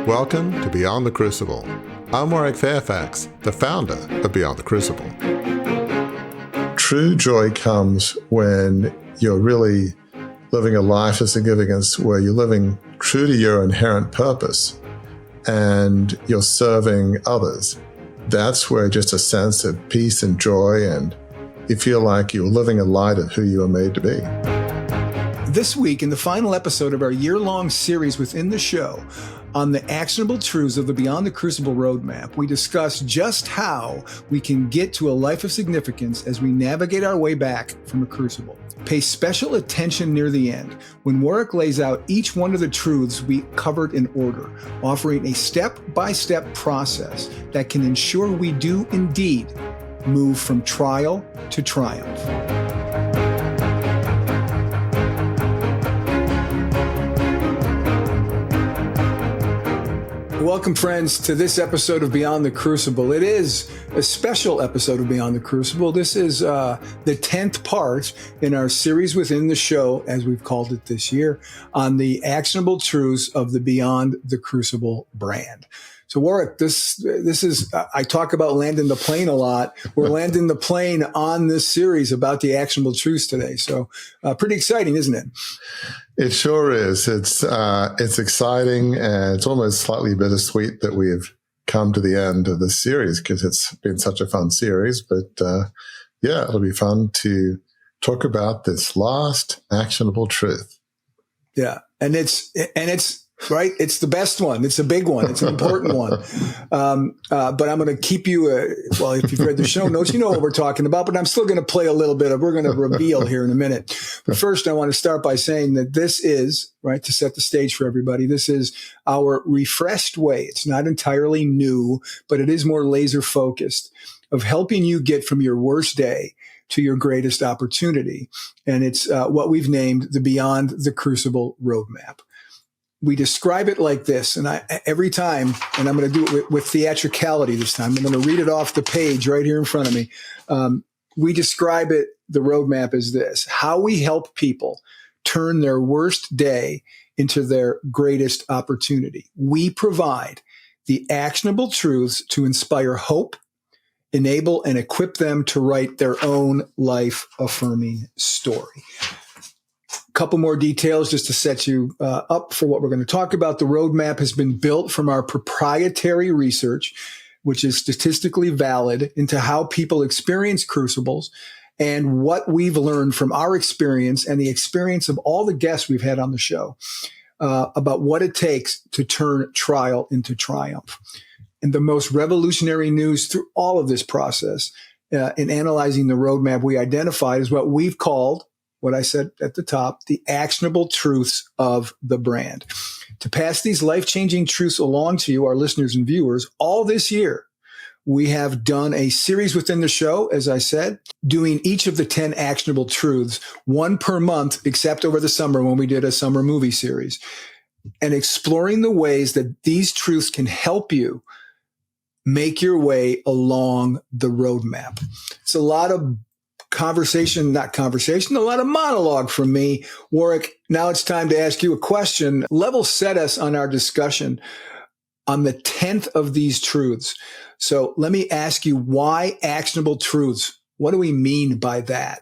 Welcome to Beyond the Crucible. I'm Warwick Fairfax, the founder of Beyond the Crucible. True joy comes when you're really living a life of significance, where you're living true to your inherent purpose and you're serving others. That's where just a sense of peace and joy, and you feel like you're living a light of who you are made to be. This week, in the final episode of our year-long series within the show on the actionable truths of the Beyond the Crucible roadmap, we discuss just how we can get to a life of significance as we navigate our way back from a crucible. Pay special attention near the end when Warwick lays out each one of the truths we covered in order, offering a step-by-step process that can ensure we do indeed move from trial to triumph. Welcome, friends, to this episode of Beyond the Crucible. It is a special episode of Beyond the Crucible. This is the 10th part in our series within the show, as we've called it this year, on the actionable truths of the Beyond the Crucible brand. So, Warwick, this is, I talk about landing the plane a lot. We're landing the plane on this series about the actionable truths today. So pretty exciting, isn't it? It sure is. It's exciting, and it's almost slightly bittersweet that we have come to the end of this series, because it's been such a fun series. But yeah, it'll be fun to talk about this last actionable truth. Yeah, and it's right. It's the best one. It's a big one. It's an important one. But I'm going to keep you, well, if you've read the show notes, you know what we're talking about, but I'm still going to play a little bit of, we're going to reveal here in a minute. But first, I want to start by saying that this is, right, to set the stage for everybody, this is our refreshed way. It's not entirely new, but it is more laser focused of helping you get from your worst day to your greatest opportunity. And it's what we've named the Beyond the Crucible roadmap. We describe it like this, and every time, and I'm going to do it with theatricality this time. I'm going to read it off the page right here in front of me. We describe it, the roadmap, as this: how we help people turn their worst day into their greatest opportunity. We provide the actionable truths to inspire hope, enable and equip them to write their own life-affirming story. Couple more details just to set you up for what we're going to talk about. The roadmap has been built from our proprietary research, which is statistically valid, into how people experience crucibles and what we've learned from our experience and the experience of all the guests we've had on the show about what it takes to turn trial into triumph. And the most revolutionary news through all of this process in analyzing the roadmap we identified is what we've called, what I said at the top, the actionable truths of the brand. To pass these life-changing truths along to you, our listeners and viewers, all this year, we have done a series within the show, as I said, doing each of the 10 actionable truths, one per month, except over the summer when we did a summer movie series, and exploring the ways that these truths can help you make your way along the roadmap. It's a lot of a lot of monologue from me. Warwick, now it's time to ask you a question. Level set us on our discussion on the 10th of these truths. So let me ask you, why actionable truths? What do we mean by that?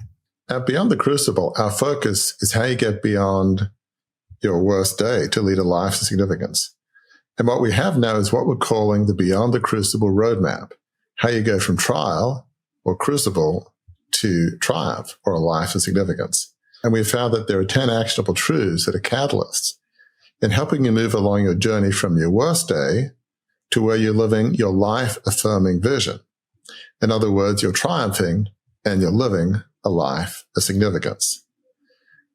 At Beyond the Crucible, our focus is how you get beyond your worst day to lead a life of significance. And what we have now is what we're calling the Beyond the Crucible roadmap, how you go from trial or crucible to triumph or a life of significance. And we've found that there are 10 actionable truths that are catalysts in helping you move along your journey from your worst day to where you're living your life-affirming vision. In other words, you're triumphing and you're living a life of significance.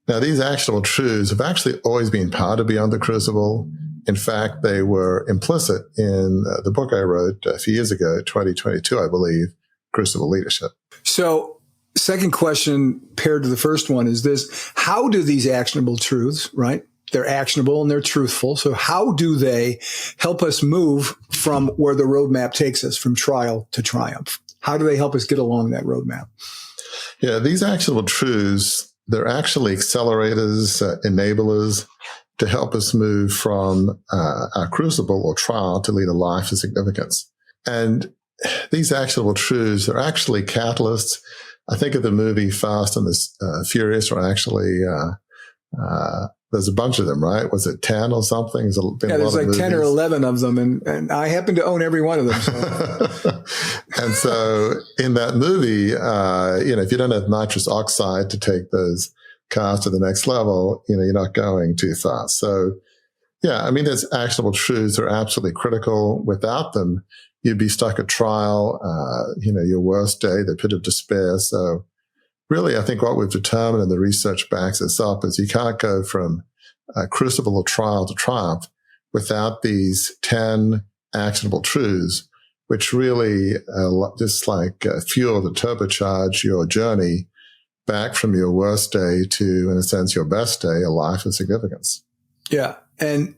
Now, these actionable truths have actually always been part of Beyond the Crucible. In fact, they were implicit in the book I wrote a few years ago, 2022, I believe, Crucible Leadership. So, second question paired to the first one is this: how do these actionable truths, right? They're actionable and they're truthful. So how do they help us move from where the roadmap takes us, from trial to triumph? How do they help us get along that roadmap? Yeah, these actionable truths, they're actually accelerators, enablers to help us move from our crucible or trial to lead a life of significance. And these actionable truths are actually catalysts. I think of the movie Fast and the Furious, or actually there's a bunch of them, right? Was it 10 or something? There's like 10 or 11 of them, and I happen to own every one of them. So. And so in that movie, if you don't have nitrous oxide to take those cars to the next level, you're not going too fast. So, yeah, I mean, there's actionable truths that are absolutely critical. Without them, you'd be stuck at trial, your worst day, the pit of despair. So really, I think what we've determined, and the research backs this up, is you can't go from crucible or trial to triumph without these 10 actionable truths, which really just like fuel to turbocharge your journey back from your worst day to, in a sense, your best day, a life of significance. Yeah. And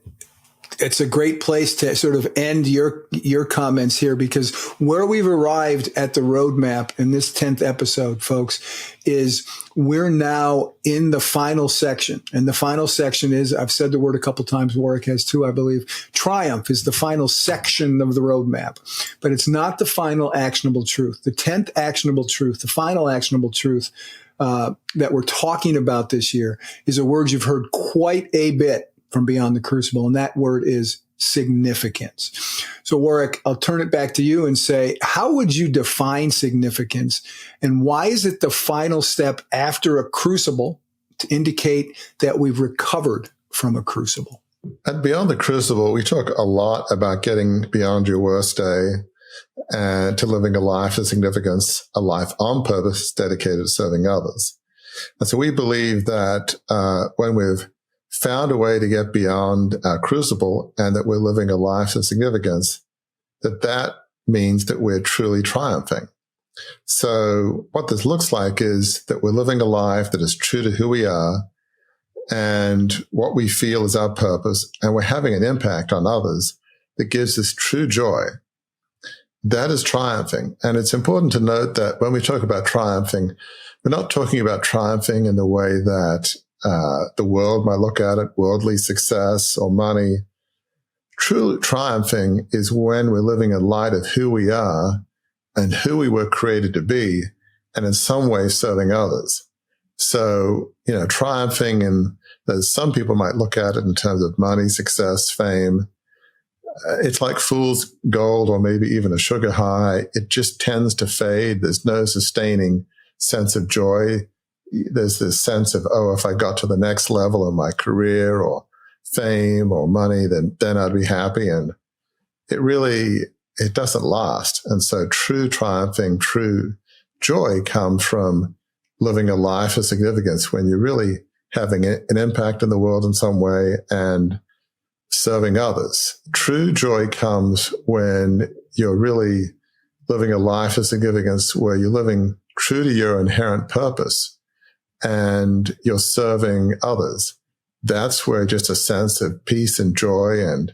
it's a great place to sort of end your comments here, because where we've arrived at the roadmap in this 10th episode, folks, is we're now in the final section. And the final section is, I've said the word a couple times, Warwick has too, I believe. Triumph is the final section of the roadmap, but it's not the final actionable truth. The 10th actionable truth, the final actionable truth that we're talking about this year is a word you've heard quite a bit from Beyond the Crucible, and that word is significance. So, Warwick, I'll turn it back to you and say, how would you define significance, and why is it the final step after a crucible to indicate that we've recovered from a crucible? At Beyond the Crucible, we talk a lot about getting beyond your worst day and to living a life of significance, a life on purpose dedicated to serving others. And so we believe that when we've found a way to get beyond our crucible and that we're living a life of significance, that means that we're truly triumphing. So what this looks like is that we're living a life that is true to who we are and what we feel is our purpose, and we're having an impact on others that gives us true joy. That is triumphing. And it's important to note that when we talk about triumphing, we're not talking about triumphing in the way that the world might look at it, worldly success or money. True triumphing is when we're living in light of who we are and who we were created to be, and in some way serving others. So, triumphing, and some people might look at it in terms of money, success, fame. It's like fool's gold, or maybe even a sugar high. It just tends to fade. There's no sustaining sense of joy. There's this sense of, if I got to the next level in my career or fame or money, then I'd be happy. And it doesn't last. And so true triumphing, true joy comes from living a life of significance when you're really having an impact in the world in some way and serving others. True joy comes when you're really living a life of significance where you're living true to your inherent purpose and you're serving others. That's where just a sense of peace and joy, and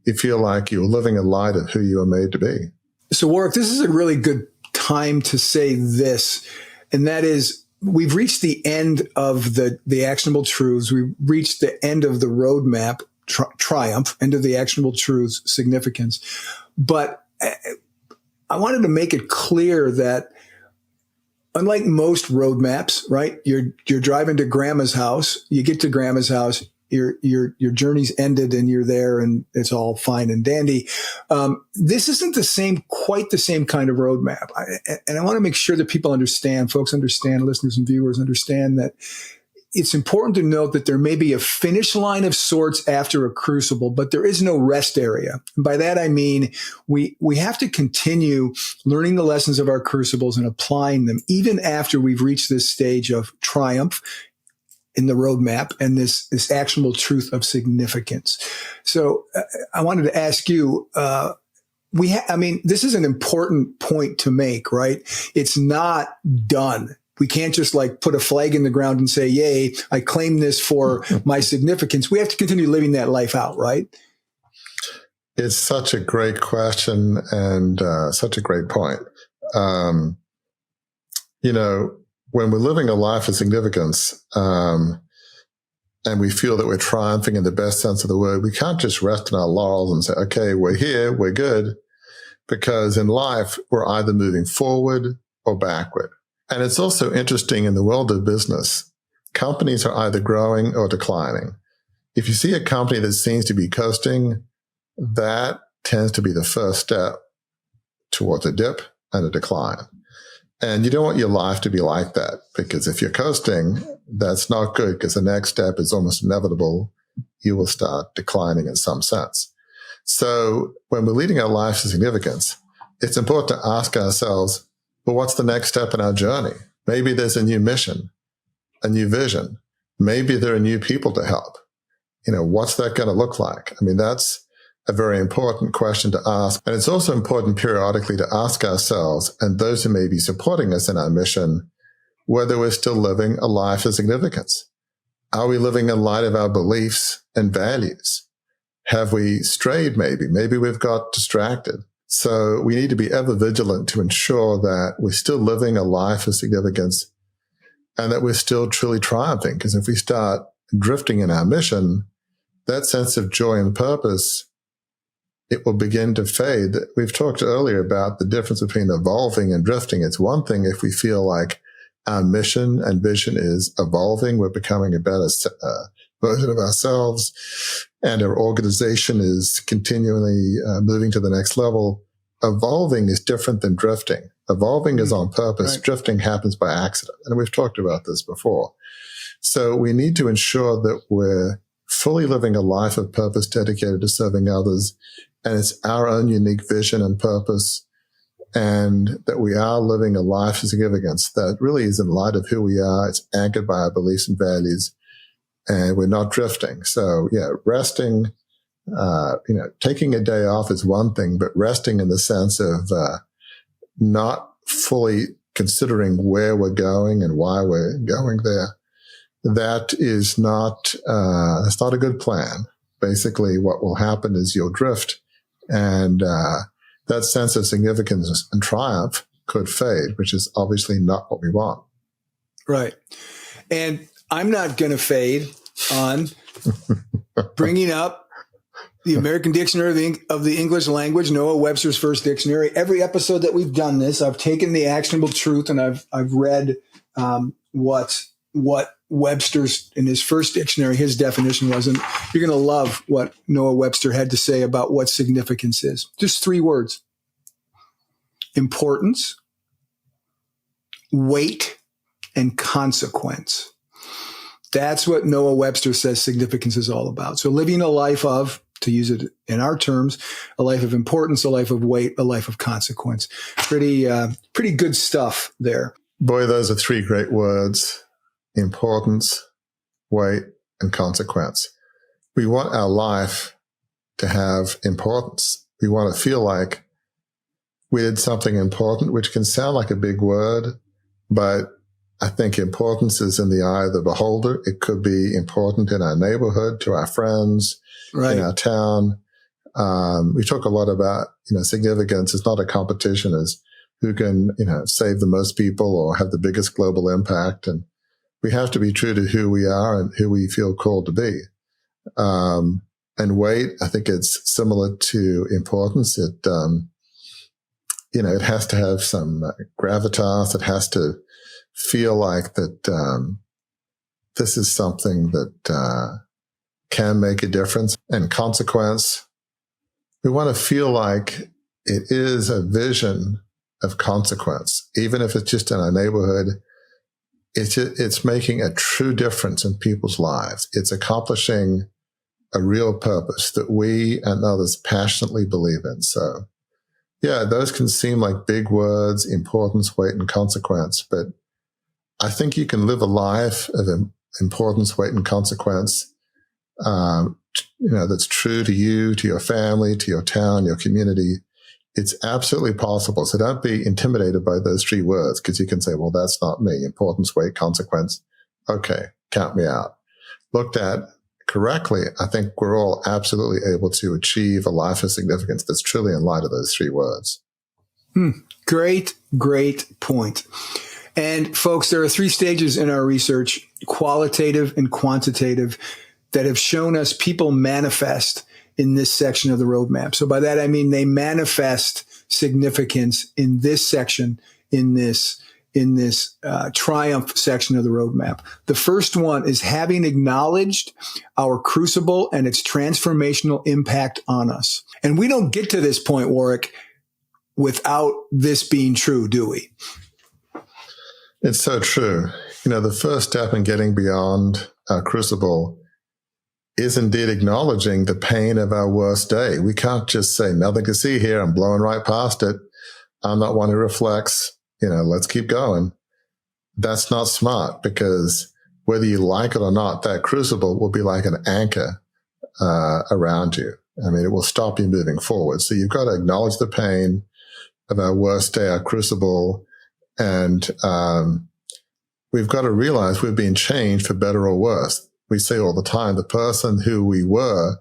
you feel like you're living in light of who you are made to be. So, Warwick, this is a really good time to say this, and that is, we've reached the end of the actionable truths. We've reached the end of the roadmap, triumph, end of the actionable truths, significance. But I wanted to make it clear that unlike most roadmaps, right? You're driving to grandma's house. You get to grandma's house. Your journey's ended and you're there and it's all fine and dandy. This isn't quite the same kind of roadmap. And I want to make sure that people understand, listeners and viewers understand that it's important to note that there may be a finish line of sorts after a crucible, but there is no rest area. And by that, I mean, we have to continue learning the lessons of our crucibles and applying them even after we've reached this stage of triumph in the roadmap and this actionable truth of significance. So I wanted to ask you, this is an important point to make, right? It's not done. We can't just put a flag in the ground and say, yay, I claim this for my significance. We have to continue living that life out, right? It's such a great question and such a great point. When we're living a life of significance, and we feel that we're triumphing in the best sense of the word, we can't just rest in our laurels and say, okay, we're here, we're good, because in life, we're either moving forward or backward. And it's also interesting in the world of business, companies are either growing or declining. If you see a company that seems to be coasting, that tends to be the first step towards a dip and a decline. And you don't want your life to be like that, because if you're coasting, that's not good, because the next step is almost inevitable. You will start declining in some sense. So when we're leading our life to significance, it's important to ask ourselves, well, what's the next step in our journey? Maybe there's a new mission, a new vision. Maybe there are new people to help. What's that going to look like? I mean, that's a very important question to ask. And it's also important periodically to ask ourselves and those who may be supporting us in our mission, whether we're still living a life of significance. Are we living in light of our beliefs and values? Have we strayed maybe? Maybe we've got distracted. So we need to be ever vigilant to ensure that we're still living a life of significance and that we're still truly triumphing. Because if we start drifting in our mission, that sense of joy and purpose, it will begin to fade. We've talked earlier about the difference between evolving and drifting. It's one thing if we feel like our mission and vision is evolving, we're becoming a better version of ourselves, and our organization is continually moving to the next level. Evolving is different than drifting. Evolving is on purpose. Right. Drifting happens by accident. And we've talked about this before. So we need to ensure that we're fully living a life of purpose dedicated to serving others. And it's our own unique vision and purpose, and that we are living a life of significance that really is in light of who we are. It's anchored by our beliefs and values, and we're not drifting. So resting, taking a day off is one thing, but resting in the sense of not fully considering where we're going and why we're going there, that is not, that's not a good plan. Basically, what will happen is you'll drift, and that sense of significance and triumph could fade, which is obviously not what we want. Right. And I'm not going to fade on bringing up the American Dictionary of the English Language, Noah Webster's first dictionary. Every episode that we've done this, I've taken the actionable truth and I've read what Webster's in his first dictionary, his definition was. And you're going to love what Noah Webster had to say about what significance is. Just 3 words: importance, weight, and consequence. That's what Noah Webster says significance is all about. So living a life of, to use it in our terms, a life of importance, a life of weight, a life of consequence. Pretty good stuff there. Boy, those are 3 great words: importance, weight, and consequence. We want our life to have importance. We want to feel like we did something important, which can sound like a big word, but I think importance is in the eye of the beholder. It could be important in our neighborhood, to our friends, right, in our town. We talk a lot about, significance is not a competition as who can, save the most people or have the biggest global impact. And we have to be true to who we are and who we feel called to be. And weight, I think it's similar to importance. It, it has to have some gravitas. It has to feel like that this is something that can make a difference. And consequence, we want to feel like it is a vision of consequence, even if it's just in our neighborhood. It's making a true difference in people's lives. It's accomplishing a real purpose that we and others passionately believe in. So, those can seem like big words: importance, weight, and consequence. But I think you can live a life of importance, weight, and consequence, that's true to you, to your family, to your town, your community. It's absolutely possible. So don't be intimidated by those 3 words, because you can say, well, that's not me. Importance, weight, consequence. Okay, count me out. Looked at correctly, I think we're all absolutely able to achieve a life of significance that's truly in light of those 3 words. Great point. And folks, there are 3 stages in our research qualitative and quantitative, that have shown us people manifest in this section of the roadmap. So by that, I mean they manifest significance in this section, in this triumph section of the roadmap. The first one is having acknowledged our crucible and its transformational impact on us. And we don't get to this point, Warwick, without this being true, do we? It's so true. The first step in getting beyond our crucible is indeed acknowledging the pain of our worst day. We can't just say, nothing to see here, I'm blowing right past it, I'm not one who reflects, let's keep going. That's not smart, because whether you like it or not, that crucible will be like an anchor around you. I mean, it will stop you moving forward. So you've got to acknowledge the pain of our worst day, our crucible, and we've got to realize we've been changed for better or worse. We say all the time, the person who we were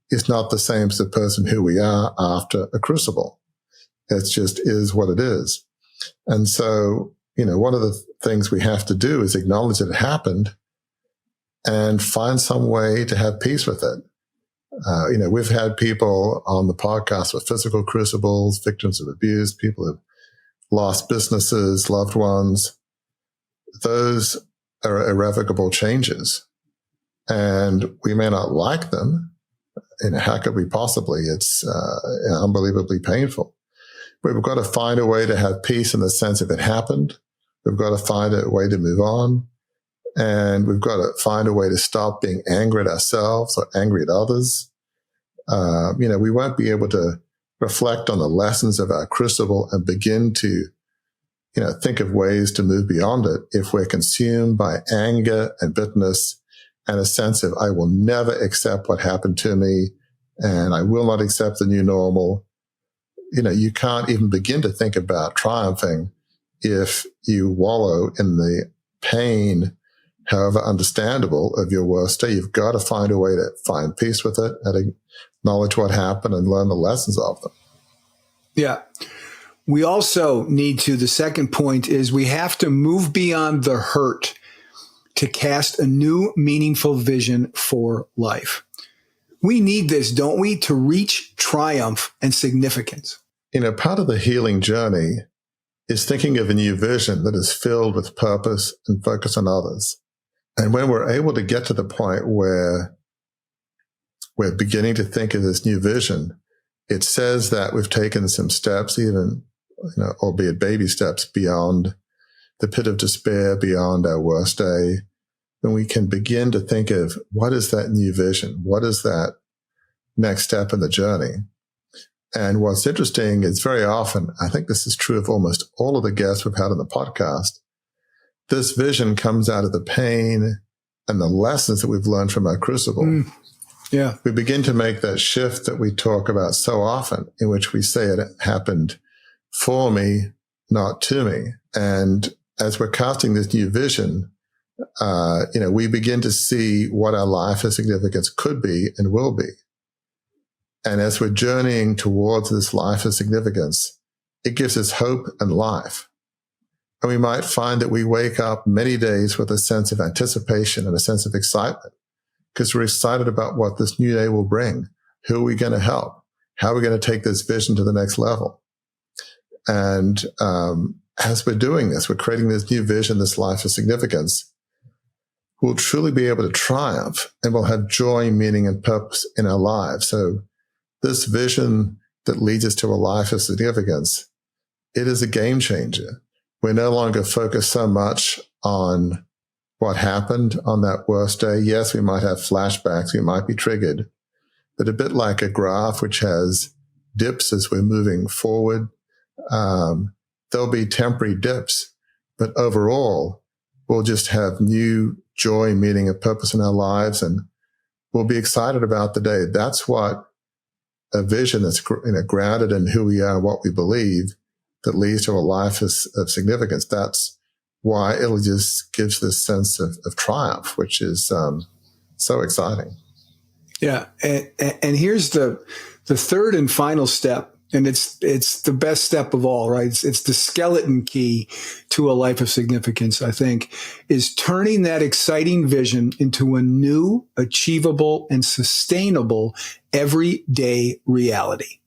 is not the same as the person who we are after a crucible. It just is what it is. And so, one of the things we have to do is acknowledge that it happened and find some way to have peace with it. We've had people on the podcast with physical crucibles, victims of abuse, people who've lost businesses, loved ones. Those are irrevocable changes. And we may not like them. How could we possibly? It's unbelievably painful. But we've got to find a way to have peace in the sense if it happened. We've got to find a way to move on. And we've got to find a way to stop being angry at ourselves or angry at others. We won't be able to reflect on the lessons of our crucible and begin to, think of ways to move beyond it if we're consumed by anger and bitterness and a sense of, I will never accept what happened to me and I will not accept the new normal. You can't even begin to think about triumphing if you wallow in the pain, however understandable, of your worst day. You've got to find a way to find peace with it and acknowledge what happened and learn the lessons of them. Yeah. We also need to, the second point is we have to move beyond the hurt to cast a new, meaningful vision for life. We need this, don't we, to reach triumph and significance? Part of the healing journey is thinking of a new vision that is filled with purpose and focus on others. And when we're able to get to the point where we're beginning to think of this new vision, it says that we've taken some steps, even, albeit baby steps, beyond the pit of despair, beyond our worst day. Then we can begin to think of, what is that new vision? What is that next step in the journey? And what's interesting is very often, I think this is true of almost all of the guests we've had on the podcast, this vision comes out of the pain and the lessons that we've learned from our crucible. Yeah. We begin to make that shift that we talk about so often, in which we say it happened for me, not to me. And as we're casting this new vision, we begin to see what our life of significance could be and will be. And as we're journeying towards this life of significance, it gives us hope and life. And we might find that we wake up many days with a sense of anticipation and a sense of excitement, because we're excited about what this new day will bring. Who are we going to help? How are we going to take this vision to the next level? And as we're doing this, we're creating this new vision, this life of significance, we'll truly be able to triumph and we'll have joy, meaning, and purpose in our lives. So this vision that leads us to a life of significance, it is a game changer. We're no longer focused so much on what happened on that worst day. Yes, we might have flashbacks. We might be triggered, but a bit like a graph which has dips as we're moving forward. There'll be temporary dips, but overall, we'll just have new joy, meaning, and purpose in our lives, and we'll be excited about the day. That's what a vision that's grounded in who we are, what we believe, that leads to a life of significance. That's why it just gives this sense of triumph, which is so exciting. Yeah, and here's the third and final step And it's the best step of all, right? It's the skeleton key to a life of significance, I think, is turning that exciting vision into a new, achievable, and sustainable everyday reality.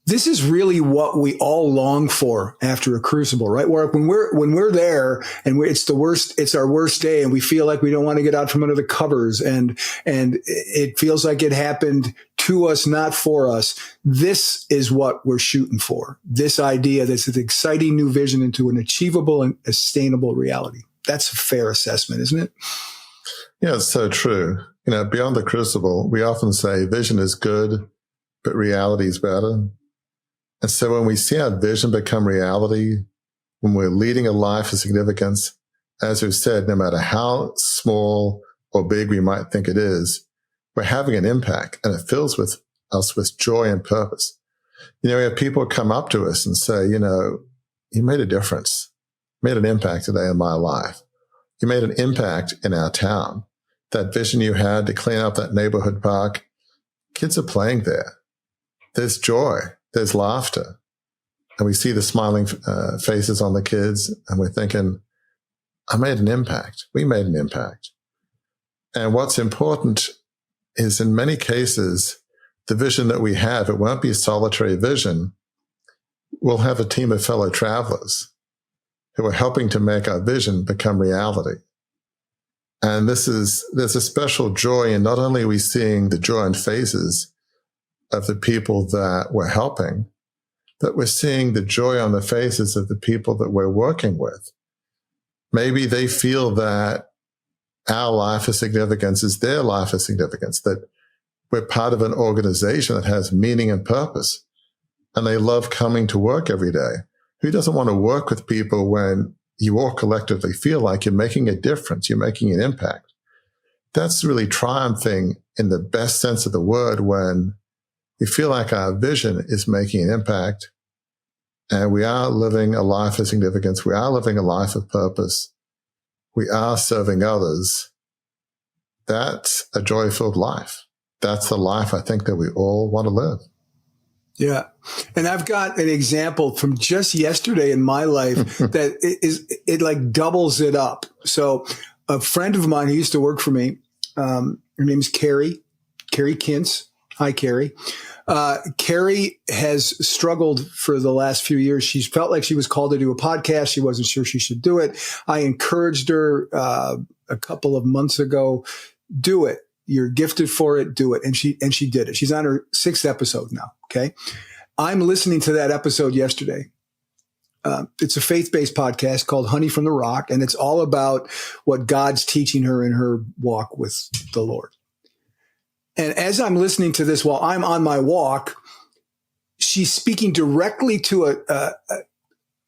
This is really what we all long for after a crucible, right? Warwick, when we're there and it's our worst day and we feel like we don't want to get out from under the covers and it feels like it happened to us, not for us. This is what we're shooting for. This idea, this is exciting new vision into an achievable and sustainable reality. That's a fair assessment, isn't it? Yeah, it's so true. Beyond the Crucible, we often say vision is good, but reality is better. And so when we see our vision become reality, when we're leading a life of significance, as we've said, no matter how small or big we might think it is, we're having an impact, and it fills us with joy and purpose. We have people come up to us and say, you made a difference, made an impact today in my life. You made an impact in our town. That vision you had to clean up that neighborhood park, kids are playing there. There's joy. There's laughter. And we see the smiling faces on the kids, and we're thinking, I made an impact. We made an impact. And what's important is in many cases, the vision that we have, it won't be a solitary vision. We'll have a team of fellow travelers who are helping to make our vision become reality. And there's a special joy in not only are we seeing the joy in faces of the people that we're helping, but we're seeing the joy on the faces of the people that we're working with. Maybe they feel that our life of significance is their life of significance, that we're part of an organization that has meaning and purpose, and they love coming to work every day. Who doesn't want to work with people when you all collectively feel like you're making a difference, you're making an impact? That's really triumphing in the best sense of the word, when we feel like our vision is making an impact and we are living a life of significance. We are living a life of purpose. We are serving others. That's a joy-filled life. That's the life I think that we all want to live. Yeah. And I've got an example from just yesterday in my life that it like doubles it up. So a friend of mine who used to work for me, her name is Carrie Kintz. Hi, Carrie. Carrie has struggled for the last few years. She's felt like she was called to do a podcast. She wasn't sure she should do it. I encouraged her a couple of months ago, do it. You're gifted for it. Do it. And she did it. She's on her 6th episode now. Okay. I'm listening to that episode yesterday. It's a faith-based podcast called Honey from the Rock, and it's all about what God's teaching her in her walk with the Lord. And as I'm listening to this while I'm on my walk, she's speaking directly to a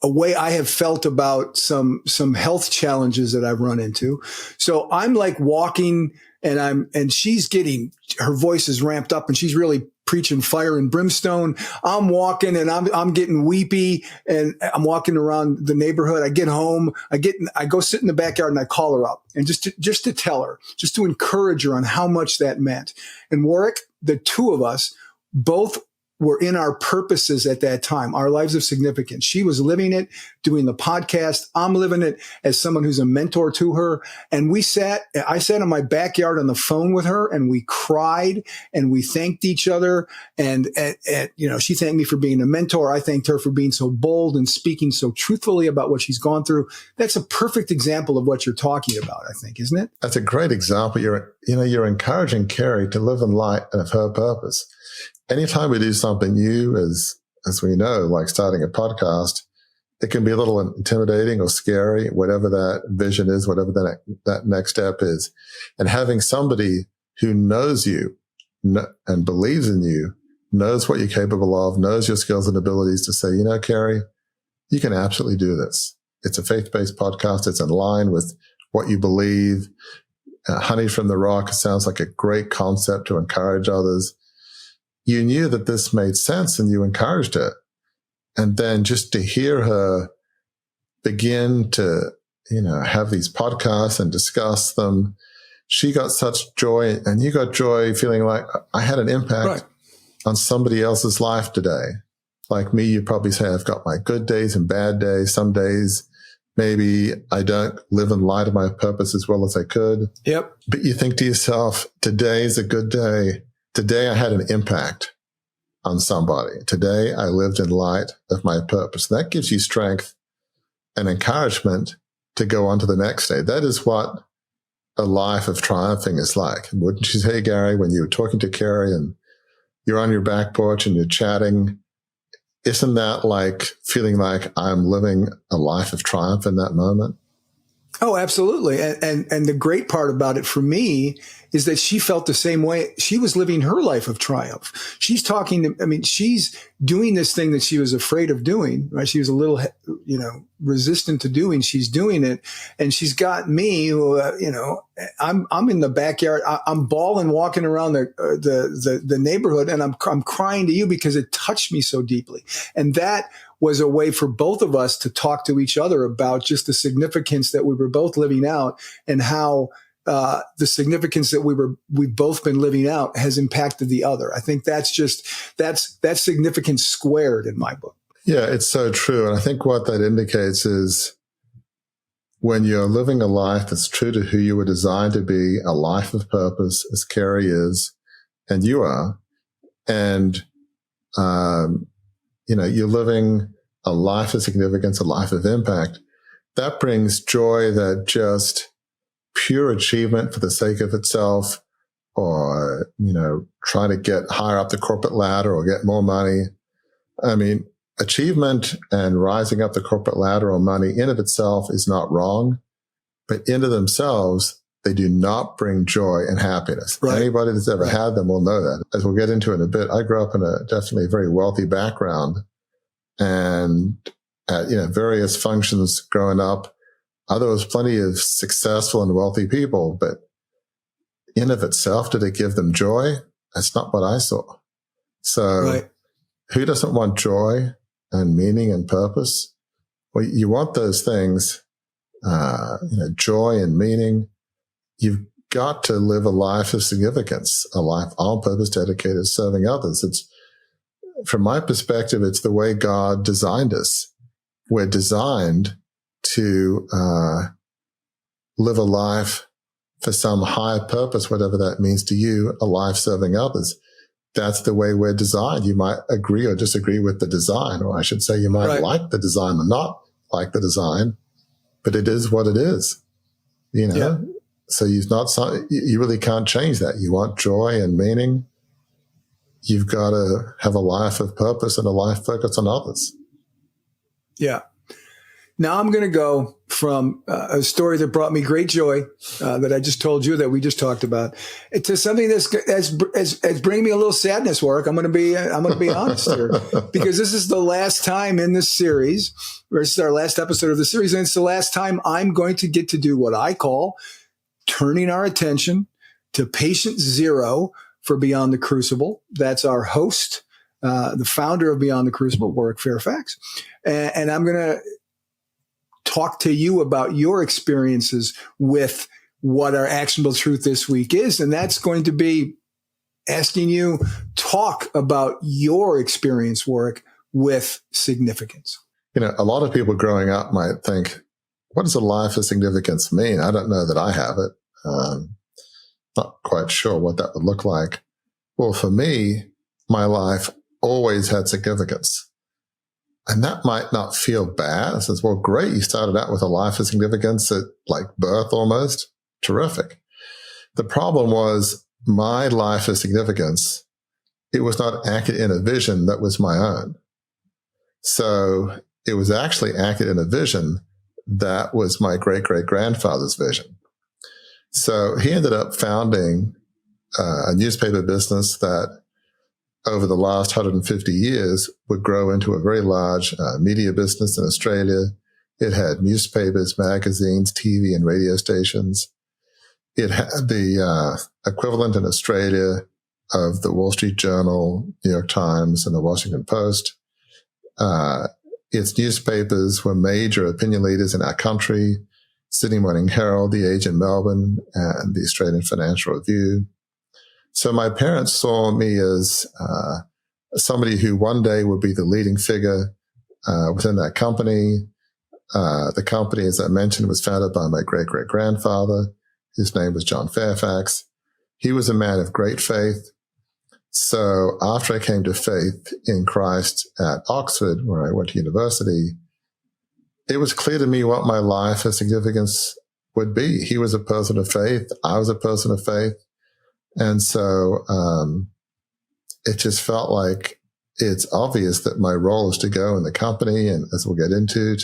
way I have felt about some health challenges that I've run into. So I'm like walking, and she's getting, her voice is ramped up, and she's really preaching fire and brimstone. I'm walking and I'm getting weepy, and I'm walking around the neighborhood. I get home, I go sit in the backyard and I call her up, and just to tell her, just to encourage her on how much that meant. And Warwick, the two of us both were in our purposes at that time, our lives of significance. She was living it, doing the podcast. I'm living it as someone who's a mentor to her. And I sat in my backyard on the phone with her, and we cried and we thanked each other. And she thanked me for being a mentor. I thanked her for being so bold and speaking so truthfully about what she's gone through. That's a perfect example of what you're talking about, I think, isn't it? That's a great example. You're encouraging Carrie to live in light of her purpose. Anytime we do something new, as we know, like starting a podcast, it can be a little intimidating or scary, whatever that vision is, whatever that next step is. And having somebody who knows you and believes in you, knows what you're capable of, knows your skills and abilities, to say, Carrie, you can absolutely do this. It's a faith-based podcast. It's in line with what you believe. Honey from the Rock sounds like a great concept to encourage others. You knew that this made sense and you encouraged her. And then just to hear her begin to, have these podcasts and discuss them, she got such joy, and you got joy feeling like I had an impact. Right. on somebody else's life today. Like me, you probably say, I've got my good days and bad days. Some days, maybe I don't live in light of my purpose as well as I could. Yep. But you think to yourself, today's a good day. Today I had an impact on somebody. Today I lived in light of my purpose. That gives you strength and encouragement to go on to the next day. That is what a life of triumphing is like. Wouldn't you say, Gary, when you were talking to Carrie and you're on your back porch and you're chatting, isn't that like feeling like I'm living a life of triumph in that moment? Oh, absolutely. And the great part about it for me is that she felt the same way. She was living her life of triumph. She's she's doing this thing that she was afraid of doing, right? She was a little, resistant to doing. She's doing it. And she's got me who, I'm in the backyard. I'm bawling, walking around the neighborhood, and I'm crying to you because it touched me so deeply. And that was a way for both of us to talk to each other about just the significance that we were both living out, and how the significance that we've both been living out has impacted the other. I think that's significance squared in my book. Yeah, it's so true. And I think what that indicates is when you're living a life that's true to who you were designed to be, a life of purpose, as Carrie is, and you are, and you're living a life of significance, a life of impact, that brings joy that just pure achievement for the sake of itself, or, trying to get higher up the corporate ladder or get more money. I mean, achievement and rising up the corporate ladder or money in of itself is not wrong, but in of themselves, they do not bring joy and happiness. Right. Anybody that's ever had them will know that. As we'll get into in a bit, I grew up in a definitely very wealthy background, and at various functions growing up, there was plenty of successful and wealthy people, but in of itself, did it give them joy? That's not what I saw. So who doesn't want joy and meaning and purpose? Well, you want those things, joy and meaning. You've got to live a life of significance, a life on purpose dedicated to serving others. It's, from my perspective, it's the way God designed us. We're designed to live a life for some higher purpose, whatever that means to you, a life serving others. That's the way we're designed. You might agree or disagree with the design, or I should say you might like the design or not like the design, but it is what it is, Yeah. So you really can't change that. You want joy and meaning. You've got to have a life of purpose and a life focused on others. Yeah. Now I'm going to go from a story that brought me great joy that I just told you, that we just talked about, to something that's bringing me a little sadness, Warwick. I'm going to be honest here, because this is the last time in this series, or this is our last episode of the series, and it's the last time I'm going to get to do what I call turning our attention to patient zero for Beyond the Crucible. That's our host, the founder of Beyond the Crucible, Warwick Fairfax, and I'm going to talk to you about your experiences with what our actionable truth this week is. And that's going to be asking you talk about your experience, Warwick, with significance. A lot of people growing up might think, what does a life of significance mean? I don't know that I have it. Not quite sure what that would look like. Well, for me, my life always had significance. And that might not feel bad. I says, well, great. You started out with a life of significance at like birth almost. Terrific. The problem was my life of significance, it was not anchored in a vision that was my own. So it was actually anchored in a vision that was my great-great-grandfather's vision. So he ended up founding a newspaper business that over the last 150 years would grow into a very large media business in Australia. It had newspapers, magazines, TV, and radio stations. It had the equivalent in Australia of the Wall Street Journal, New York Times, and the Washington Post. Its newspapers were major opinion leaders in our country: Sydney Morning Herald, The Age in Melbourne, and the Australian Financial Review. So my parents saw me as somebody who one day would be the leading figure within that company. The company, as I mentioned, was founded by my great-great-grandfather. His name was John Fairfax. He was a man of great faith. So after I came to faith in Christ at Oxford, where I went to university, it was clear to me what my life of significance would be. He was a person of faith. I was a person of faith. And so it just felt like it's obvious that my role is to go in the company, and as we'll get into,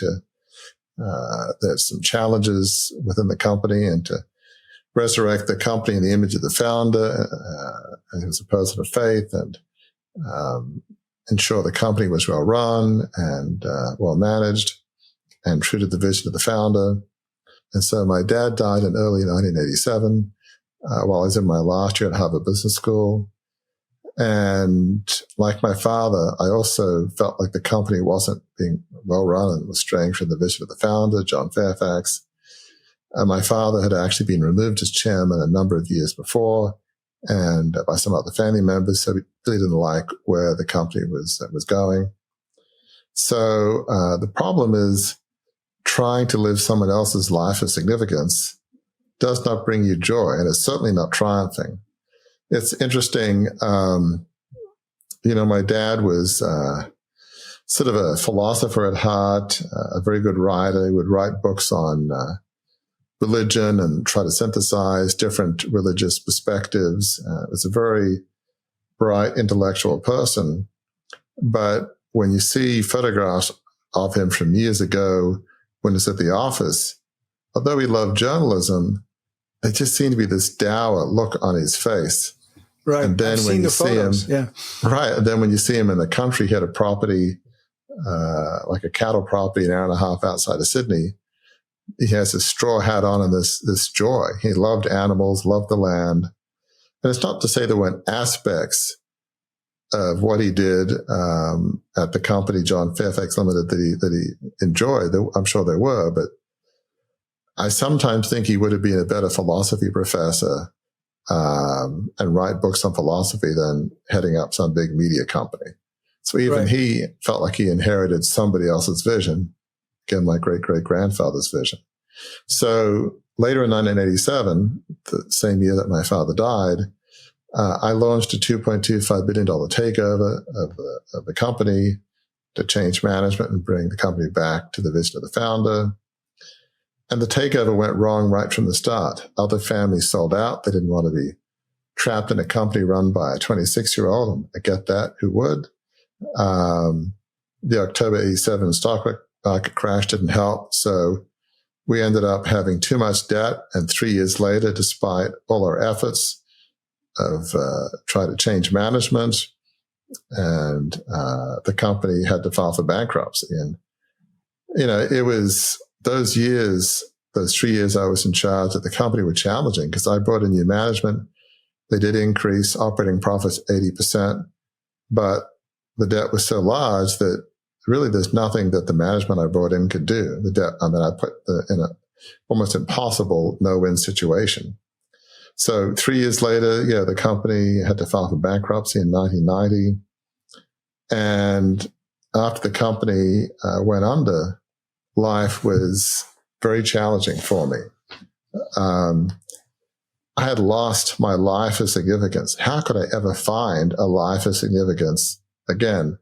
there's some challenges within the company, and to resurrect the company in the image of the founder, who was a person of faith, and ensure the company was well run and well managed and true to the vision of the founder. And so my dad died in early 1987 while I was in my last year at Harvard Business School. And like my father, I also felt like the company wasn't being well run and was straying from the vision of the founder, John Fairfax. My father had actually been removed as chairman a number of years before, and by some other family members, so we really didn't like where the company was going. So the problem is trying to live someone else's life of significance does not bring you joy, and it's certainly not triumphing. It's interesting. My dad was sort of a philosopher at heart, a very good writer. He would write books on religion and try to synthesize different religious perspectives. Was a very bright intellectual person. But when you see photographs of him from years ago when he was at the office, although he loved journalism, there just seemed to be this dour look on his face. Right. And then when you see him, right. And then when you see him in the country, he had a property, like a cattle property, an hour and a half outside of Sydney. He has his straw hat on and this joy. He loved animals, loved the land. And it's not to say there weren't aspects of what he did at the company, John Fairfax Limited, that he enjoyed. I'm sure there were, but I sometimes think he would have been a better philosophy professor and write books on philosophy than heading up some big media company. So even he felt like he inherited somebody else's vision. Again, my great-great-grandfather's vision. So later in 1987, the same year that my father died, I launched a $2.25 billion takeover of the company to change management and bring the company back to the vision of the founder. And the takeover went wrong right from the start. Other families sold out. They didn't want to be trapped in a company run by a 26-year-old. And I get that. Who would? The October 87 stock market crash didn't help. So we ended up having too much debt. And 3 years later, despite all our efforts of trying to change management, and the company had to file for bankruptcy. And, it was those 3 years I was in charge of the company were challenging because I brought in new management. They did increase operating profits 80%, but the debt was so large that really there's nothing that the management I brought in could do. The debt, I put in a almost impossible no-win situation. So 3 years later, the company had to file for bankruptcy in 1990. And after the company went under, life was very challenging for me. I had lost my life of significance. How could I ever find a life of significance again?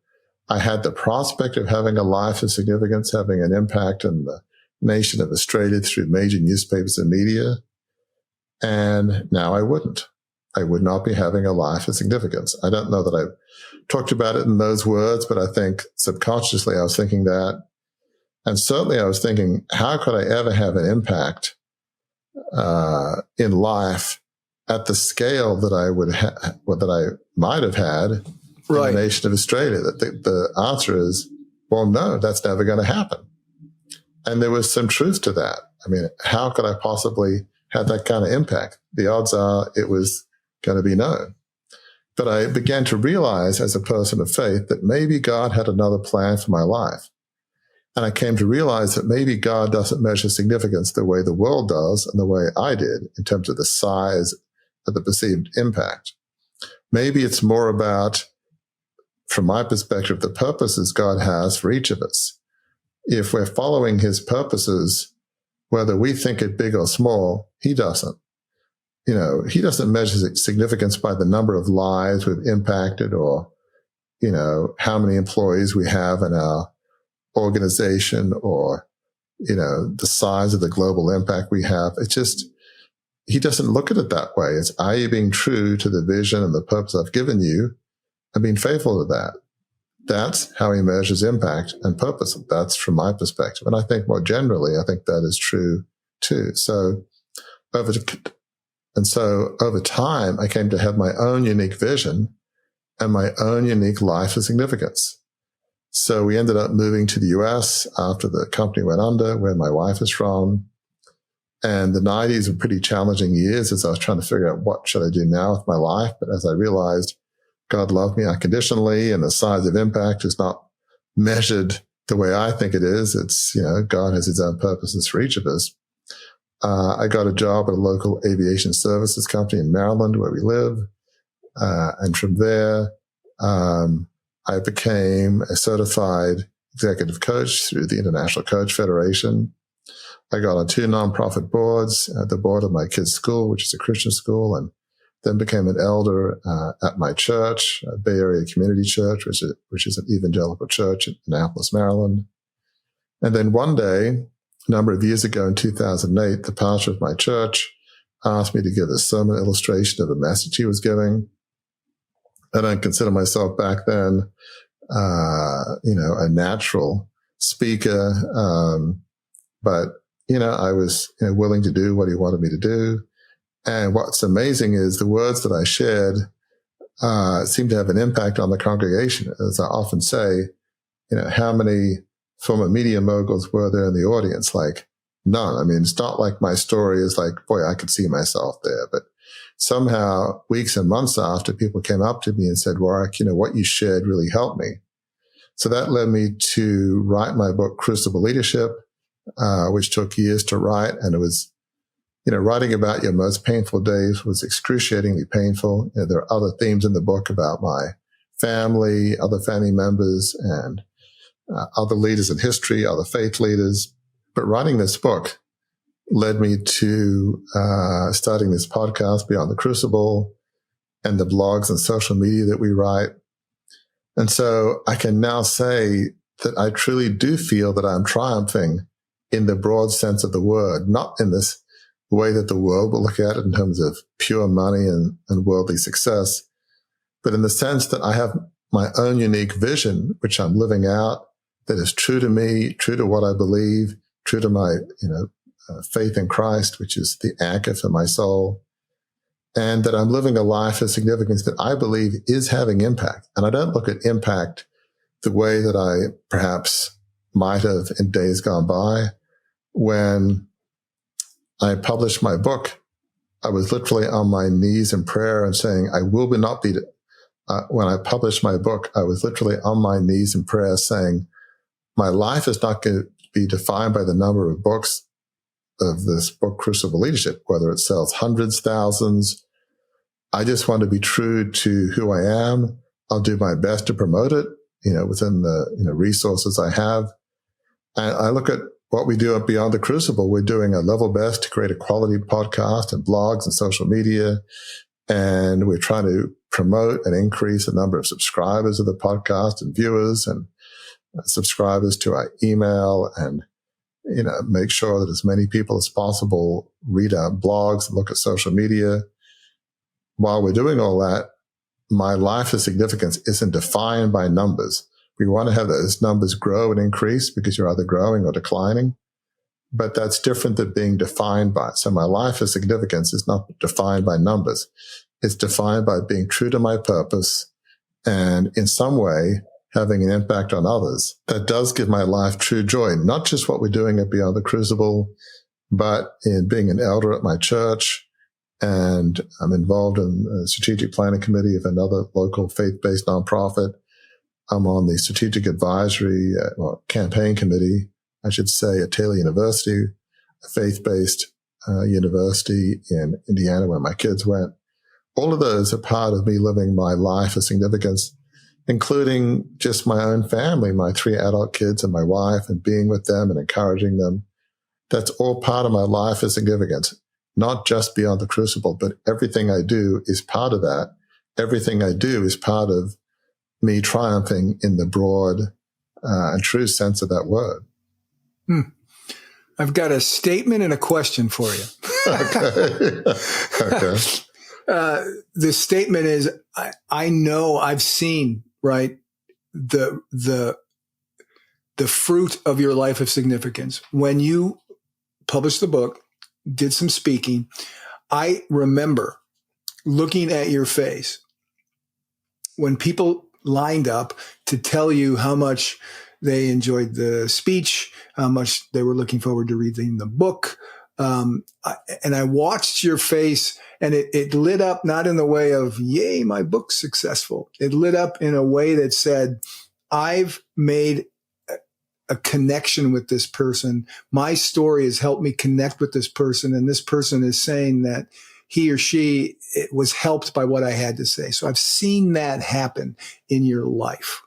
I had the prospect of having a life of significance, having an impact in the nation of Australia through major newspapers and media. And now I wouldn't. I would not be having a life of significance. I don't know that I've talked about it in those words, but I think subconsciously I was thinking that. And certainly I was thinking, how could I ever have an impact in life at the scale that I would that I might have had in the nation of Australia? That the answer is, well, no, that's never going to happen. And there was some truth to that. I mean, how could I possibly have that kind of impact? The odds are it was going to be no. But I began to realize as a person of faith that maybe God had another plan for my life. And I came to realize that maybe God doesn't measure significance the way the world does and the way I did in terms of the size of the perceived impact. Maybe it's more about from my perspective, the purposes God has for each of us. If we're following his purposes, whether we think it big or small, he doesn't. He doesn't measure significance by the number of lives we've impacted or, how many employees we have in our organization or, the size of the global impact we have. It's just, he doesn't look at it that way. It's, are you being true to the vision and the purpose I've given you and being faithful to that? That's how he measures impact and purpose. That's from my perspective. And I think more generally, I think that is true too. So over time, I came to have my own unique vision and my own unique life of significance. So we ended up moving to the US after the company went under, where my wife is from. And the 90s were pretty challenging years as I was trying to figure out what should I do now with my life. But as I realized God loved me unconditionally and the size of impact is not measured the way I think it is. It's, God has his own purposes for each of us. I got a job at a local aviation services company in Maryland where we live. And from there, I became a certified executive coach through the International Coach Federation. I got on 2 nonprofit boards, the board of my kids' school, which is a Christian school, and then became an elder at my church, Bay Area Community Church, which is an evangelical church in Annapolis, Maryland. And then one day, a number of years ago in 2008, the pastor of my church asked me to give a sermon illustration of a message he was giving. I don't consider myself back then, a natural speaker, but I was willing to do what he wanted me to do. And what's amazing is the words that I shared seemed to have an impact on the congregation. As I often say, how many former media moguls were there in the audience? Like none. I mean, it's not like my story is like, boy, I could see myself there. But somehow, weeks and months after, people came up to me and said, Warwick, what you shared really helped me. So that led me to write my book, Crucible Leadership, which took years to write. And it was, writing about your most painful days was excruciatingly painful. There are other themes in the book about my family, other family members, and other leaders in history, other faith leaders. But writing this book led me to starting this podcast, Beyond the Crucible, and the blogs and social media that we write. And so I can now say that I truly do feel that I'm triumphing in the broad sense of the word, not in this way that the world will look at it in terms of pure money and worldly success, but in the sense that I have my own unique vision, which I'm living out, that is true to me, true to what I believe, true to my, faith in Christ, which is the anchor for my soul, and that I'm living a life of significance that I believe is having impact. And I don't look at impact the way that I perhaps might have in days gone by. When I published my book, I was literally on my knees in prayer and saying, I will not be, when I published my book, I was literally on my knees in prayer saying, my life is not going to be defined by the number of books of this book, Crucible Leadership, whether it sells hundreds, thousands. I just want to be true to who I am. I'll do my best to promote it, within the, resources I have. And I look at what we do at Beyond the Crucible. We're doing our level best to create a quality podcast and blogs and social media. And we're trying to promote and increase the number of subscribers of the podcast and viewers and subscribers to our email and, make sure that as many people as possible read our blogs and look at social media. While we're doing all that, my life of significance isn't defined by numbers. We want to have those numbers grow and increase because you're either growing or declining, but that's different than being defined by. So my life of significance is not defined by numbers. It's defined by being true to my purpose and in some way having an impact on others. That does give my life true joy, not just what we're doing at Beyond the Crucible, but in being an elder at my church. And I'm involved in the strategic planning committee of another local faith-based nonprofit. I'm on the strategic advisory campaign committee, I should say, at Taylor University, a faith-based university in Indiana where my kids went. All of those are part of me living my life of significance. including just my own family, my 3 adult kids and my wife, and being with them and encouraging them. That's all part of my life of significance, not just Beyond the Crucible, but everything I do is part of that. Everything I do is part of me triumphing in the broad and true sense of that word. I've got a statement and a question for you. Okay. The statement is, I know I've seen, right, the fruit of your life of significance. When you published the book, did some speaking, I remember looking at your face when people lined up to tell you how much they enjoyed the speech, how much they were looking forward to reading the book. And I watched your face, and it lit up not in the way of, yay, my book's successful. It lit up in a way that said, I've made a connection with this person. My story has helped me connect with this person. And this person is saying that he or she was helped by what I had to say. So I've seen that happen in your life.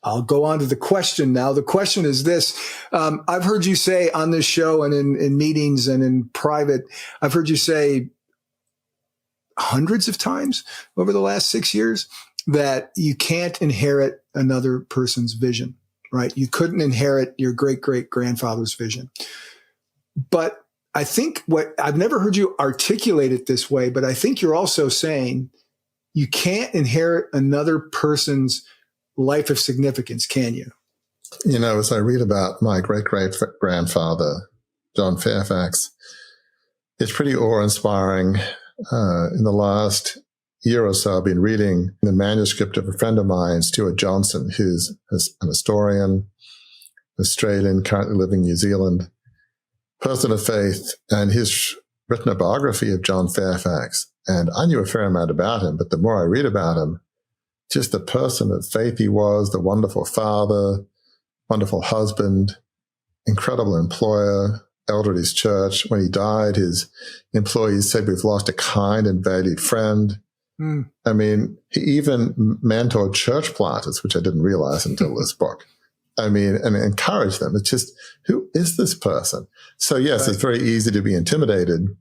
I'll go on to the question now. The question is this. I've heard you say on this show and in meetings and in private, I've heard you say hundreds of times over the last 6 years that you can't inherit another person's vision, right? You couldn't inherit your great-great-grandfather's vision. But I think I've never heard you articulate it this way, but I think you're also saying you can't inherit another person's life of significance, can you? You know, as I read about my great-great-grandfather, John Fairfax, it's pretty awe-inspiring. In the last year or so, I've been reading the manuscript of a friend of mine, Stuart Johnson, who's an historian, Australian, currently living in New Zealand, person of faith, and he's written a biography of John Fairfax. And I knew a fair amount about him, but the more I read about him, just the person of faith he was, the wonderful father, wonderful husband, incredible employer, elder at his church. When he died, his employees said, we've lost a kind and valued friend. I mean, he even mentored church planters, which I didn't realize until this book. I mean, and encouraged them. It's just, who is this person? So yes, right. It's very easy to be intimidated.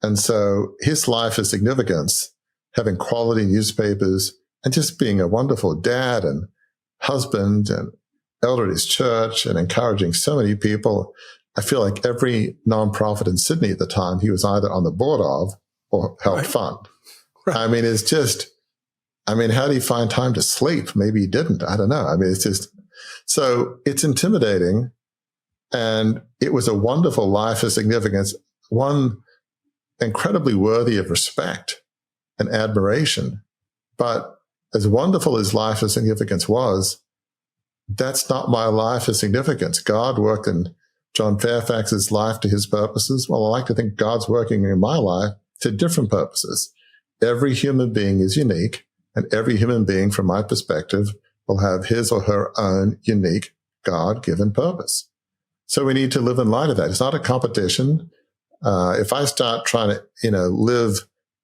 And so his life of significance, having quality newspapers and just being a wonderful dad and husband and elder at his church and encouraging so many people. I feel like every nonprofit in Sydney at the time he was either on the board of or helped fund. Right. I mean, it's just, how did he find time to sleep? Maybe he didn't. I don't know. I mean, it's just, so it's intimidating. And it was a wonderful life of significance, one incredibly worthy of respect and admiration. But as wonderful as life of significance was, that's not my life of significance. God worked in John Fairfax's life to his purposes. Well, I like to think God's working in my life to different purposes. Every human being is unique, and every human being, from my perspective, will have his or her own unique God-given purpose. So we need to live in light of that. It's not a competition. If I start trying to, live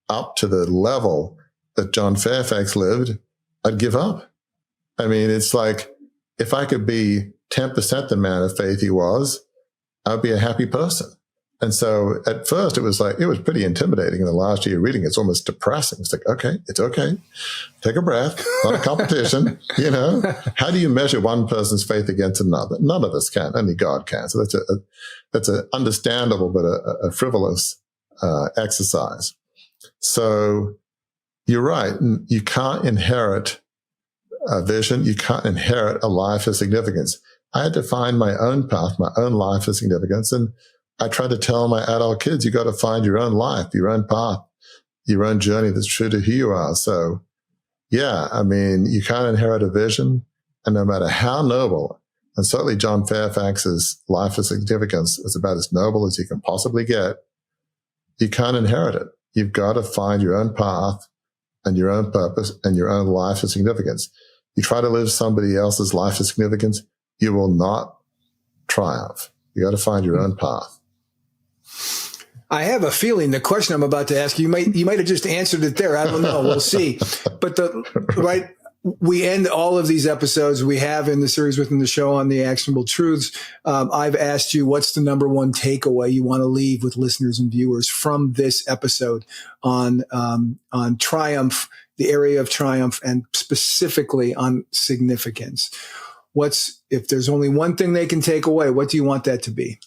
up to the level that John Fairfax lived, I'd give up. I mean, it's like, if I could be 10% the man of faith he was, I'd be a happy person. And so at first it was pretty intimidating. In the last year reading, it's almost depressing. It's like, okay, it's okay. Take a breath. Not a competition. How do you measure one person's faith against another? None of us can. Only God can. So that's a understandable, but a frivolous, exercise. So you're right. You can't inherit a vision. You can't inherit a life of significance. I had to find my own path, my own life of significance. And I try to tell my adult kids, you got to find your own life, your own path, your own journey that's true to who you are. So yeah, you can't inherit a vision, and no matter how noble, and certainly John Fairfax's life of significance is about as noble as you can possibly get, you can't inherit it. You've got to find your own path and your own purpose and your own life of significance. You try to live somebody else's life of significance, you will not triumph. You got to find your own path. I have a feeling the question I'm about to ask you might have just answered it there. I don't know. We'll see. But we end all of these episodes we have in the series within the show on the actionable truths. I've asked you, what's the number one takeaway you want to leave with listeners and viewers from this episode on triumph, the area of triumph, and specifically on significance? If there's only one thing they can take away, what do you want that to be?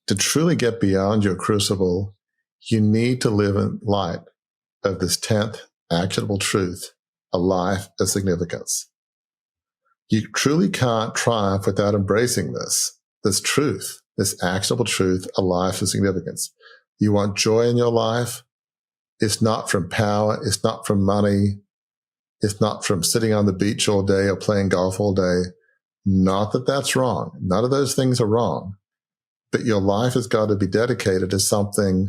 To truly get beyond your crucible, you need to live in light of this 10th actionable truth, a life of significance. You truly can't triumph without embracing this truth, this actionable truth, a life of significance. You want joy in your life. It's not from power. It's not from money. It's not from sitting on the beach all day or playing golf all day. Not that that's wrong. None of those things are wrong. But your life has got to be dedicated to something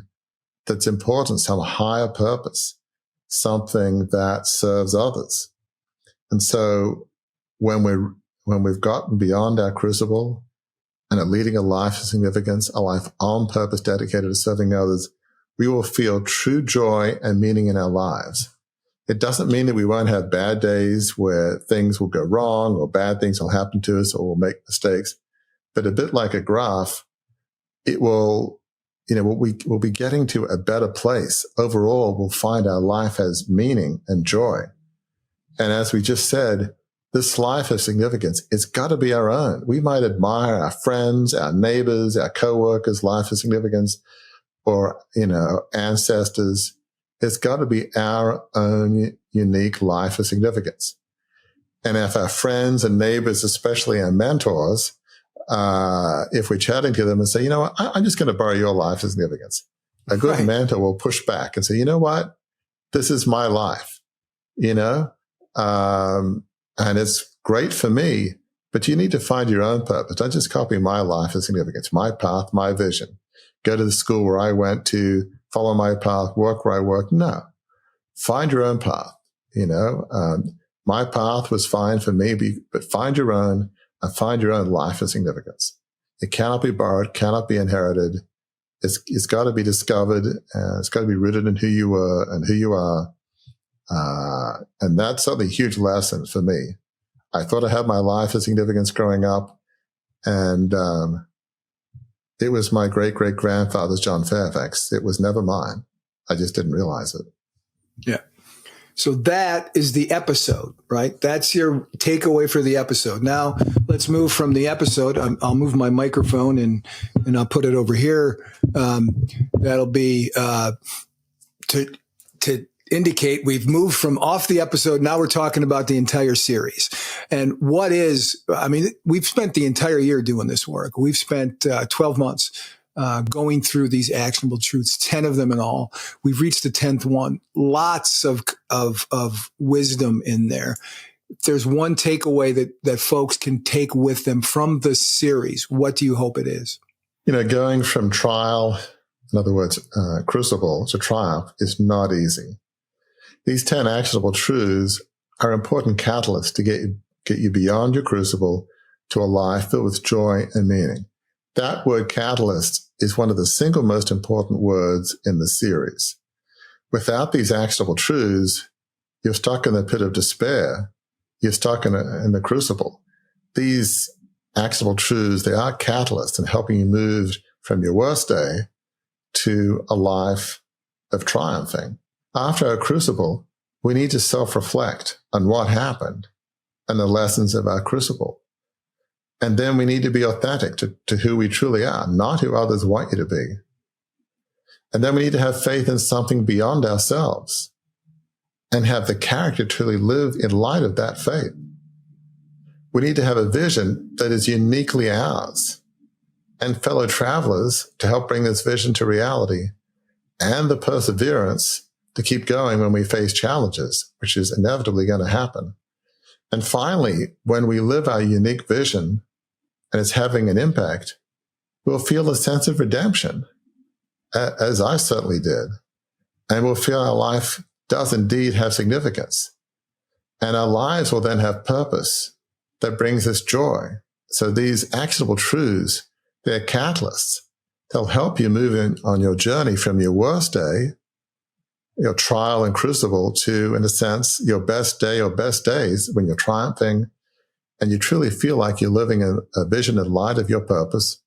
that's important, some higher purpose, something that serves others. And so when we've gotten beyond our crucible and are leading a life of significance, a life on purpose dedicated to serving others, we will feel true joy and meaning in our lives. It doesn't mean that we won't have bad days where things will go wrong or bad things will happen to us or we'll make mistakes. But a bit like a graph, it will, we'll be getting to a better place. Overall, we'll find our life has meaning and joy. And as we just said, this life of significance, it's got to be our own. We might admire our friends, our neighbors, our coworkers' life of significance, or, ancestors. It's got to be our own unique life of significance. And if our friends and neighbors, especially our mentors, if we're chatting to them and say, what, I'm just going to borrow your life of significance. A good mentor will push back and say, you know what? This is my life, and it's great for me, but you need to find your own purpose. Don't just copy my life of significance, my path, my vision. Go to the school where I went to, follow my path, work where I work. No, find your own path. My path was fine for me, but find your own and find your own life of significance. It cannot be borrowed, cannot be inherited. It's got to be discovered, and it's got to be rooted in who you were and who you are. And that's certainly a huge lesson for me. I thought I had my life of significance growing up, and it was my great-great-grandfather's, John Fairfax. It was never mine. I just didn't realize it. Yeah. So that is the episode, right? That's your takeaway for the episode. Now let's move from the episode. I'll move my microphone and I'll put it over here. That'll be to indicate we've moved from off the episode. Now we're talking about the entire series. And we've spent the entire year doing this work. We've spent 12 months going through these actionable truths, 10 of them in all. We've reached the 10th one. Lots of wisdom in there. If there's one takeaway that folks can take with them from the series, what do you hope it is? Going from trial, in other words, crucible to triumph is not easy. These 10 actionable truths are important catalysts to get you beyond your crucible to a life filled with joy and meaning. That word catalyst is one of the single most important words in the series. Without these actionable truths, you're stuck in the pit of despair. You're stuck in the crucible. These actionable truths, they are catalysts in helping you move from your worst day to a life of triumphing. After our crucible, we need to self-reflect on what happened and the lessons of our crucible. And then we need to be authentic to who we truly are, not who others want you to be. And then we need to have faith in something beyond ourselves and have the character to truly live in light of that faith. We need to have a vision that is uniquely ours and fellow travelers to help bring this vision to reality, and the perseverance to keep going when we face challenges, which is inevitably going to happen. And finally, when we live our unique vision and it's having an impact, we'll feel a sense of redemption, as I certainly did. And we'll feel our life does indeed have significance. And our lives will then have purpose that brings us joy. So these actionable truths, they're catalysts. They'll help you move in on your journey from your worst day, your trial and crucible, to, in a sense, your best day or best days when you're triumphing and you truly feel like you're living a vision and light of your purpose,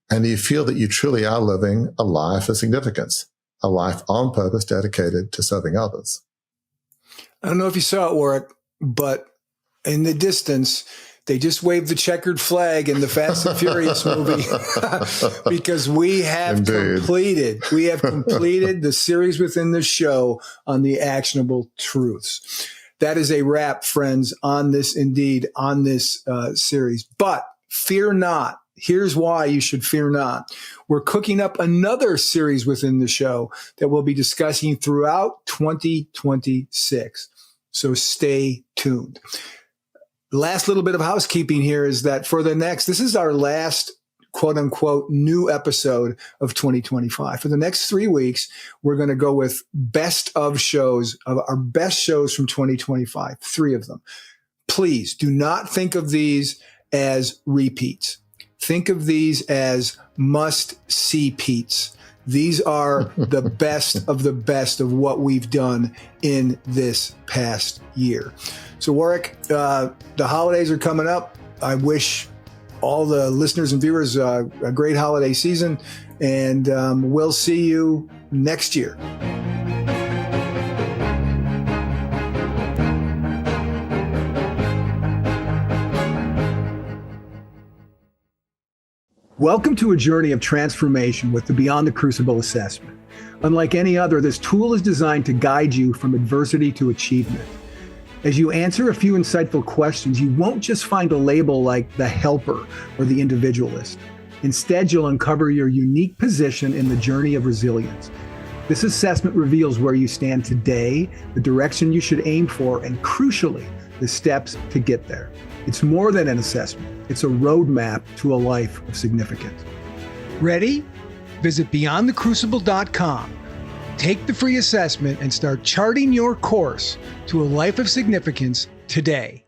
and you feel that you truly are living a life of significance, a life on purpose dedicated to serving others. I don't know if you saw it, Warwick, but in the distance, they just waved the checkered flag in the Fast and Furious movie because we have completed the series within the show on the actionable truths. That is a wrap, friends, on this series. But fear not. Here's why you should fear not. We're cooking up another series within the show that we'll be discussing throughout 2026. So stay tuned. The last little bit of housekeeping here is that this is our last quote unquote new episode of 2025. For the next 3 weeks, we're going to go with best of our best shows from 2025, 3 of them. Please do not think of these as repeats. Think of these as must-see peats. These are the best of what we've done in this past year. So, Warwick, the holidays are coming up. I wish all the listeners and viewers a great holiday season, and we'll see you next year. Welcome to a journey of transformation with the Beyond the Crucible assessment. Unlike any other, this tool is designed to guide you from adversity to achievement. As you answer a few insightful questions, you won't just find a label like the helper or the individualist. Instead, you'll uncover your unique position in the journey of resilience. This assessment reveals where you stand today, the direction you should aim for, and crucially, the steps to get there. It's more than an assessment. It's a roadmap to a life of significance. Ready? Visit beyondthecrucible.com. Take the free assessment and start charting your course to a life of significance today.